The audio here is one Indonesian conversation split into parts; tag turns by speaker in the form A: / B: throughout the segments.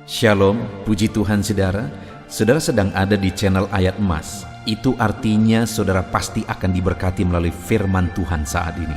A: Shalom, puji Tuhan saudara. Saudara sedang ada di channel Ayat Emas. Itu artinya saudara pasti akan diberkati melalui firman Tuhan saat ini.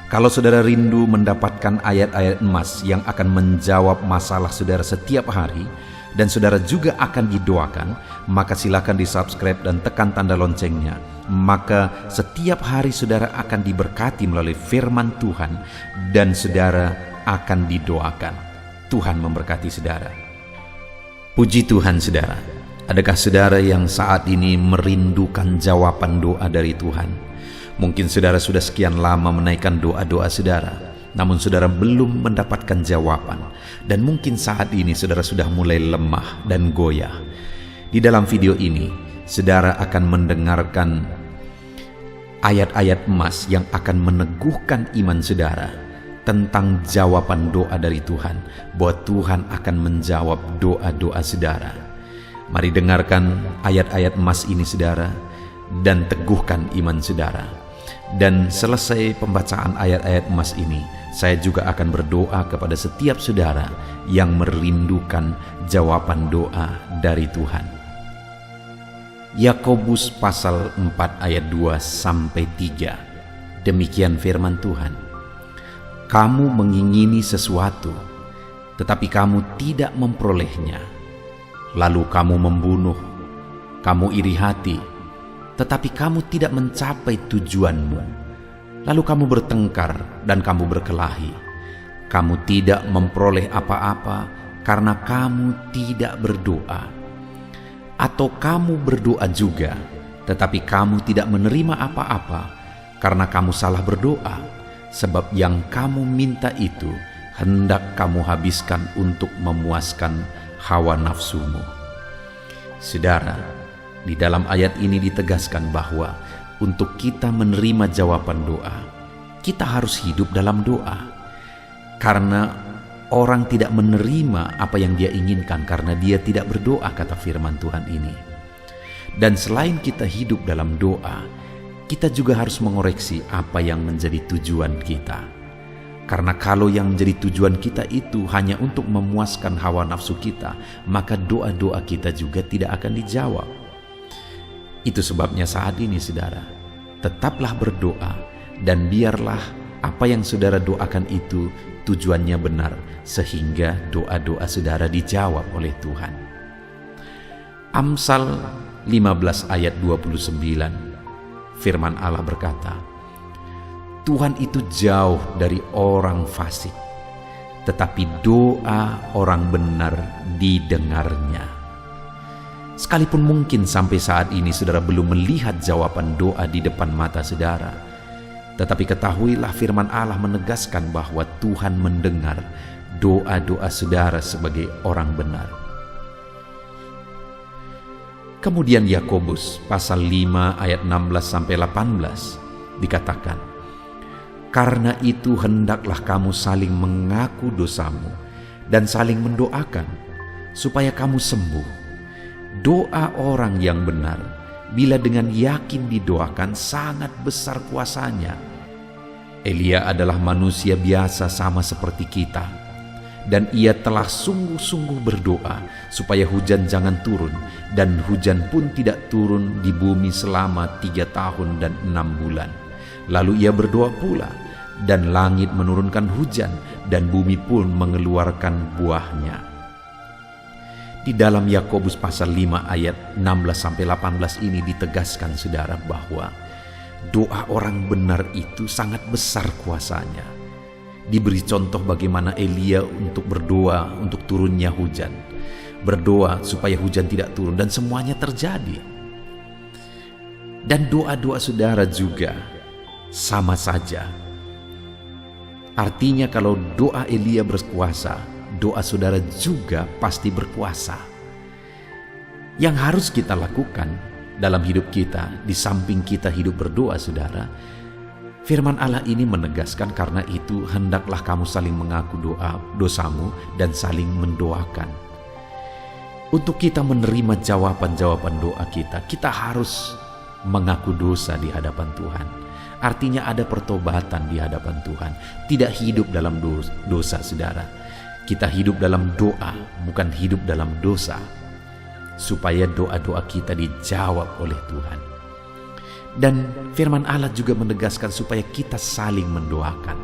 A: Kalau saudara rindu mendapatkan ayat-ayat emas yang akan menjawab masalah saudara setiap hari, dan saudara juga akan didoakan, maka silakan di-subscribe dan tekan tanda loncengnya. Maka setiap hari saudara akan diberkati melalui firman Tuhan, dan saudara akan didoakan. Tuhan memberkati saudara. Puji Tuhan saudara. Adakah saudara yang saat ini merindukan jawaban doa dari Tuhan? Mungkin saudara sudah sekian lama menaikkan doa-doa saudara, namun saudara belum mendapatkan jawaban. Dan mungkin saat ini saudara sudah mulai lemah dan goyah. Di dalam video ini, saudara akan mendengarkan ayat-ayat emas yang akan meneguhkan iman saudara tentang jawaban doa dari Tuhan, bahwa Tuhan akan menjawab doa-doa saudara. Mari dengarkan ayat-ayat emas ini saudara, dan teguhkan iman saudara. Dan selesai pembacaan ayat-ayat emas ini, saya juga akan berdoa kepada setiap saudara yang merindukan jawaban doa dari Tuhan. Yakobus pasal 4 ayat 2-3. Demikian firman Tuhan. Kamu mengingini sesuatu, tetapi kamu tidak memperolehnya. Lalu kamu membunuh, kamu iri hati, tetapi kamu tidak mencapai tujuanmu. Lalu kamu bertengkar dan kamu berkelahi. Kamu tidak memperoleh apa-apa karena kamu tidak berdoa. Atau kamu berdoa juga, tetapi kamu tidak menerima apa-apa karena kamu salah berdoa, sebab yang kamu minta itu hendak kamu habiskan untuk memuaskan hawa nafsumu. Saudara, di dalam ayat ini ditegaskan bahwa untuk kita menerima jawaban doa, kita harus hidup dalam doa. Karena orang tidak menerima apa yang dia inginkan karena dia tidak berdoa, kata firman Tuhan ini. Dan selain kita hidup dalam doa, kita juga harus mengoreksi apa yang menjadi tujuan kita. Karena kalau yang menjadi tujuan kita itu hanya untuk memuaskan hawa nafsu kita, maka doa-doa kita juga tidak akan dijawab. Itu sebabnya saat ini saudara, tetaplah berdoa, dan biarlah apa yang saudara doakan itu tujuannya benar, sehingga doa-doa saudara dijawab oleh Tuhan. Amsal 15 ayat 29, firman Allah berkata, Tuhan itu jauh dari orang fasik, tetapi doa orang benar didengarnya. Sekalipun mungkin sampai saat ini saudara belum melihat jawaban doa di depan mata saudara, tetapi ketahuilah firman Allah menegaskan bahwa Tuhan mendengar doa-doa saudara sebagai orang benar. Kemudian Yakobus pasal 5 ayat 16-18 dikatakan, karena itu hendaklah kamu saling mengaku dosamu dan saling mendoakan supaya kamu sembuh. Doa orang yang benar, bila dengan yakin didoakan, sangat besar kuasanya. Elia adalah manusia biasa sama seperti kita, dan ia telah sungguh-sungguh berdoa supaya hujan jangan turun, dan hujan pun tidak turun di bumi selama 3 tahun dan 6 bulan. Lalu ia berdoa pula, dan langit menurunkan hujan, dan bumi pun mengeluarkan buahnya. Di dalam Yakobus pasal 5 ayat 16-18 ini ditegaskan saudara bahwa doa orang benar itu sangat besar kuasanya. Diberi contoh bagaimana Elia untuk berdoa untuk turunnya hujan, berdoa supaya hujan tidak turun, dan semuanya terjadi. Dan doa-doa saudara juga sama saja. Artinya kalau doa Elia berkuasa, doa saudara juga pasti berkuasa. Yang harus kita lakukan dalam hidup kita, di samping kita hidup berdoa saudara, firman Allah ini menegaskan, karena itu hendaklah kamu saling mengaku dosamu dan saling mendoakan. Untuk kita menerima jawaban-jawaban doa kita, kita harus mengaku dosa di hadapan Tuhan. Artinya ada pertobatan di hadapan Tuhan, tidak hidup dalam dosa saudara. Kita hidup dalam doa, bukan hidup dalam dosa, supaya doa-doa kita dijawab oleh Tuhan. Dan firman Allah juga menegaskan supaya kita saling mendoakan.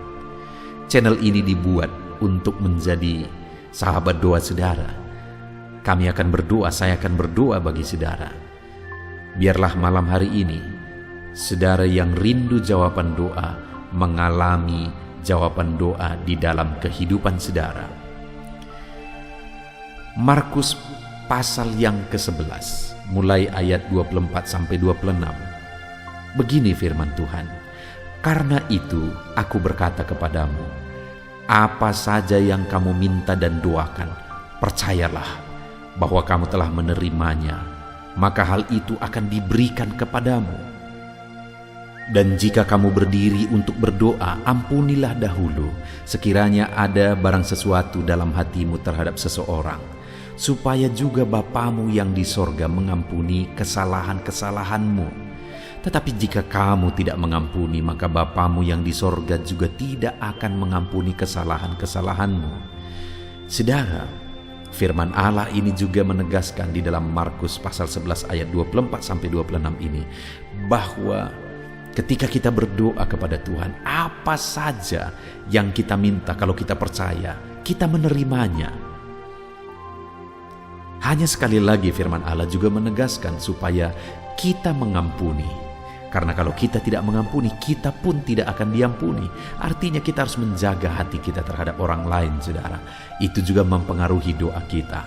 A: Channel ini dibuat untuk menjadi sahabat doa saudara. Kami akan berdoa, saya akan berdoa bagi saudara. Biarlah malam hari ini, saudara yang rindu jawaban doa, mengalami jawaban doa di dalam kehidupan saudara. Markus pasal yang ke-11, mulai ayat 24 sampai 26. Begini firman Tuhan, "Karena itu aku berkata kepadamu, apa saja yang kamu minta dan doakan, percayalah bahwa kamu telah menerimanya, maka hal itu akan diberikan kepadamu. Dan jika kamu berdiri untuk berdoa, ampunilah dahulu sekiranya ada barang sesuatu dalam hatimu terhadap seseorang, supaya juga Bapamu yang di sorga mengampuni kesalahan-kesalahanmu. Tetapi jika kamu tidak mengampuni, maka Bapamu yang di sorga juga tidak akan mengampuni kesalahan-kesalahanmu." Saudara, firman Allah ini juga menegaskan di dalam Markus pasal 11 ayat 24 sampai 26 ini, bahwa ketika kita berdoa kepada Tuhan, apa saja yang kita minta, kalau kita percaya, kita menerimanya. Hanya sekali lagi firman Allah juga menegaskan supaya kita mengampuni. Karena kalau kita tidak mengampuni, kita pun tidak akan diampuni. Artinya kita harus menjaga hati kita terhadap orang lain, saudara. Itu juga mempengaruhi doa kita.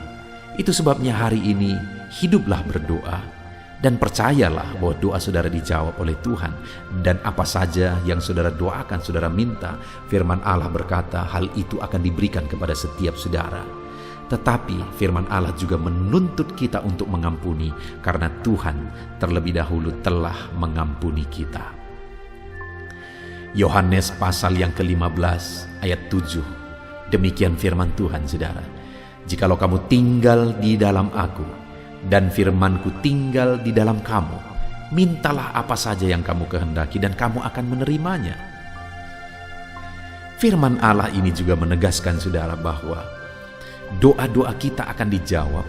A: Itu sebabnya hari ini hiduplah berdoa dan percayalah bahwa doa saudara dijawab oleh Tuhan. Dan apa saja yang saudara doakan, saudara minta, firman Allah berkata hal itu akan diberikan kepada setiap saudara. Tetapi firman Allah juga menuntut kita untuk mengampuni, karena Tuhan terlebih dahulu telah mengampuni kita. Yohanes pasal yang ke-15 ayat 7. Demikian firman Tuhan, saudara. "Jikalau kamu tinggal di dalam aku, dan firmanku tinggal di dalam kamu, mintalah apa saja yang kamu kehendaki dan kamu akan menerimanya." Firman Allah ini juga menegaskan, saudara, bahwa doa-doa kita akan dijawab,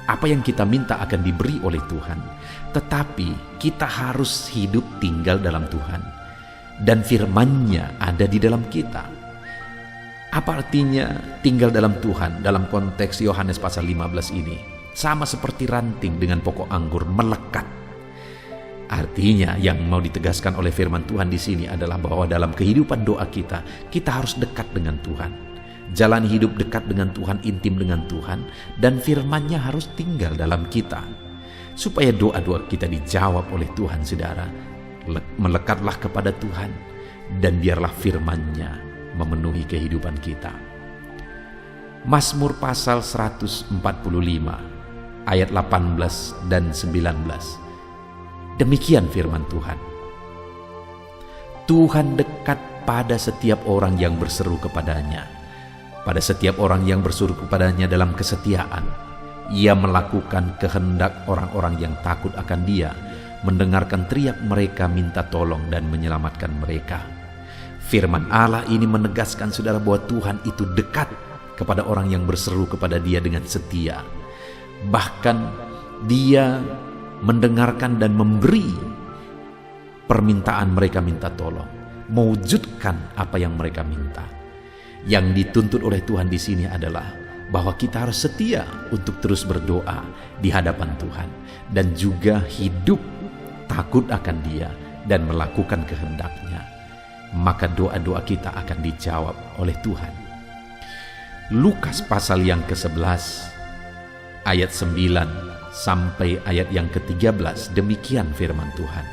A: apa yang kita minta akan diberi oleh Tuhan. Tetapi kita harus hidup tinggal dalam Tuhan, dan firman-Nya ada di dalam kita. Apa artinya tinggal dalam Tuhan? Dalam konteks Yohanes pasal 15 ini, sama seperti ranting dengan pokok anggur melekat. Artinya yang mau ditegaskan oleh firman Tuhan di sini adalah bahwa dalam kehidupan doa kita harus dekat dengan Tuhan. Jalan hidup dekat dengan Tuhan, intim dengan Tuhan, dan firman-Nya harus tinggal dalam kita. Supaya doa-doa kita dijawab oleh Tuhan, saudara, melekatlah kepada Tuhan, dan biarlah firman-Nya memenuhi kehidupan kita. Mazmur pasal 145 ayat 18 dan 19. Demikian firman Tuhan. "Tuhan dekat pada setiap orang yang berseru kepadanya, pada setiap orang yang berseru kepadanya dalam kesetiaan. Ia melakukan kehendak orang-orang yang takut akan Dia, mendengarkan teriak mereka minta tolong dan menyelamatkan mereka." Firman Allah ini menegaskan, saudara, bahwa Tuhan itu dekat kepada orang yang berseru kepada Dia dengan setia. Bahkan Dia mendengarkan dan memberi permintaan mereka minta tolong, mewujudkan apa yang mereka minta. Yang dituntut oleh Tuhan di sini adalah bahwa kita harus setia untuk terus berdoa di hadapan Tuhan, dan juga hidup takut akan Dia dan melakukan kehendak-Nya. Maka doa-doa kita akan dijawab oleh Tuhan. Lukas pasal yang ke-11 ayat 9 sampai ayat yang ke-13, demikian firman Tuhan.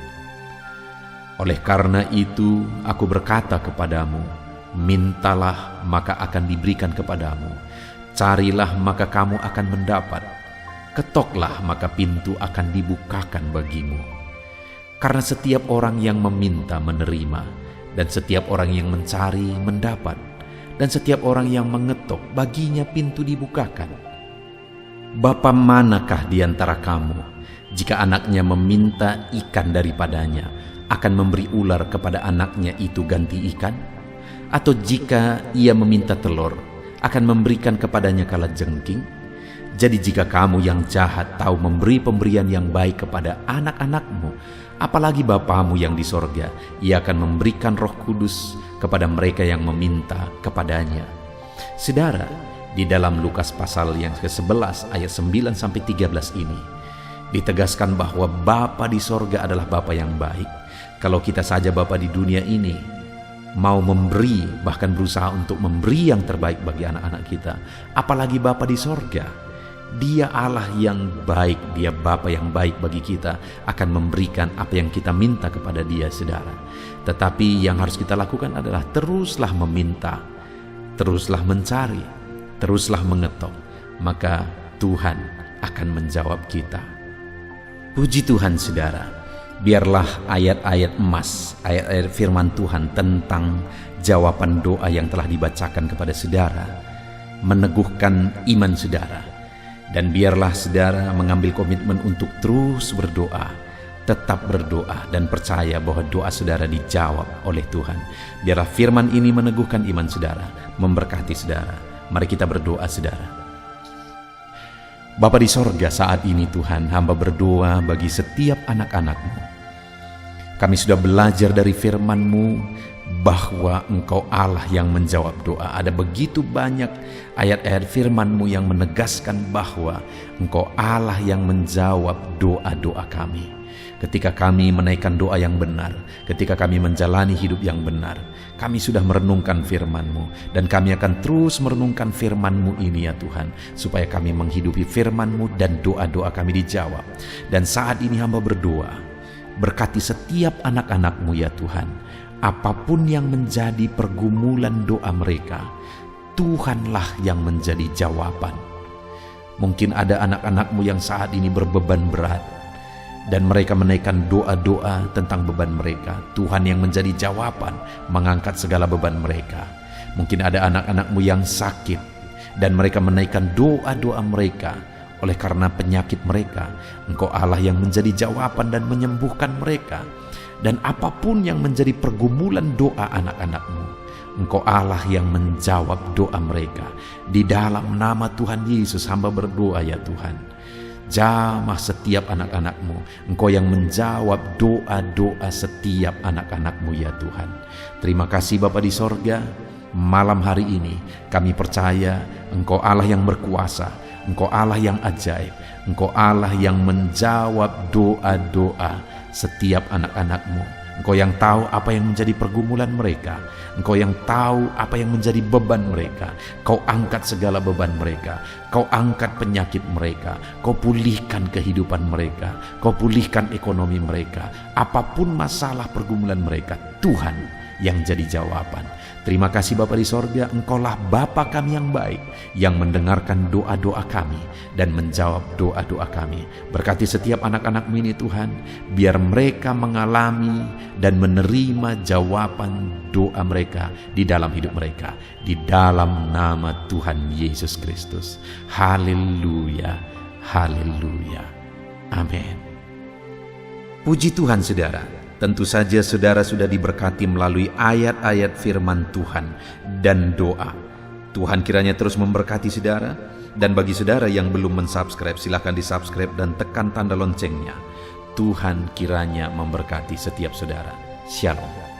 A: "Oleh karena itu aku berkata kepadamu, mintalah maka akan diberikan kepadamu, carilah maka kamu akan mendapat, ketoklah maka pintu akan dibukakan bagimu. Karena setiap orang yang meminta menerima, dan setiap orang yang mencari mendapat, dan setiap orang yang mengetok baginya pintu dibukakan. Bapa manakah di antara kamu, jika anaknya meminta ikan daripadanya, akan memberi ular kepada anaknya itu ganti ikan? Atau jika ia meminta telur, akan memberikan kepadanya kalajengking? Jadi jika kamu yang jahat tahu memberi pemberian yang baik kepada anak-anakmu, apalagi Bapamu yang di sorga, Ia akan memberikan Roh Kudus kepada mereka yang meminta kepadanya. Saudara, di dalam Lukas pasal yang ke-11 ayat 9-13 ini, ditegaskan bahwa Bapa di sorga adalah Bapa yang baik. Kalau kita saja Bapa di dunia ini mau memberi, bahkan berusaha untuk memberi yang terbaik bagi anak-anak kita, apalagi Bapa di sorga. Dia Allah yang baik, Dia Bapa yang baik bagi kita, akan memberikan apa yang kita minta kepada Dia, saudara. Tetapi yang harus kita lakukan adalah teruslah meminta, teruslah mencari, teruslah mengetok, maka Tuhan akan menjawab kita. Puji Tuhan, saudara. Biarlah ayat-ayat emas, ayat-ayat firman Tuhan tentang jawaban doa yang telah dibacakan kepada saudara meneguhkan iman saudara. Dan biarlah saudara mengambil komitmen untuk terus berdoa, tetap berdoa dan percaya bahwa doa saudara dijawab oleh Tuhan. Biarlah firman ini meneguhkan iman saudara, memberkati saudara. Mari kita berdoa, saudara. Bapa di sorga, saat ini Tuhan, hamba berdoa bagi setiap anak-anak-Mu. Kami sudah belajar dari firman-Mu bahwa Engkau Allah yang menjawab doa. Ada begitu banyak ayat-ayat firman-Mu yang menegaskan bahwa Engkau Allah yang menjawab doa-doa kami. Ketika kami menaikkan doa yang benar, ketika kami menjalani hidup yang benar, kami sudah merenungkan firman-Mu, dan kami akan terus merenungkan firman-Mu ini ya Tuhan, supaya kami menghidupi firman-Mu dan doa-doa kami dijawab. Dan saat ini hamba berdoa, berkati setiap anak-anak-Mu ya Tuhan. Apapun yang menjadi pergumulan doa mereka, Tuhanlah yang menjadi jawaban. Mungkin ada anak-anak-Mu yang saat ini berbeban berat, dan mereka menaikkan doa-doa tentang beban mereka. Tuhan yang menjadi jawaban, mengangkat segala beban mereka. Mungkin ada anak-anak-Mu yang sakit, dan mereka menaikkan doa-doa mereka. Oleh karena penyakit mereka, Engkau Allah yang menjadi jawaban dan menyembuhkan mereka. Dan apapun yang menjadi pergumulan doa anak-anak-Mu, Engkau Allah yang menjawab doa mereka. Di dalam nama Tuhan Yesus hamba berdoa ya Tuhan, jamah setiap anak-anak-Mu. Engkau yang menjawab doa-doa setiap anak-anak-Mu ya Tuhan. Terima kasih Bapa di sorga. Malam hari ini kami percaya Engkau Allah yang berkuasa, Engkau Allah yang ajaib, Engkau Allah yang menjawab doa-doa setiap anak-anak-Mu. Engkau yang tahu apa yang menjadi pergumulan mereka, Engkau yang tahu apa yang menjadi beban mereka. Kau angkat segala beban mereka, Kau angkat penyakit mereka, Kau pulihkan kehidupan mereka, Kau pulihkan ekonomi mereka. Apapun masalah pergumulan mereka, Tuhan yang jadi jawaban. Terima kasih Bapa di sorga, Engkaulah Bapa kami yang baik, yang mendengarkan doa-doa kami dan menjawab doa-doa kami. Berkati setiap anak-anak-Mu ini Tuhan, biar mereka mengalami dan menerima jawaban doa mereka di dalam hidup mereka. Di dalam nama Tuhan Yesus Kristus. Haleluya, haleluya, amin. Puji Tuhan saudara. Tentu saja saudara sudah diberkati melalui ayat-ayat firman Tuhan dan doa. Tuhan kiranya terus memberkati saudara. Dan bagi saudara yang belum mensubscribe, silakan disubscribe dan tekan tanda loncengnya. Tuhan kiranya memberkati setiap saudara. Shalom.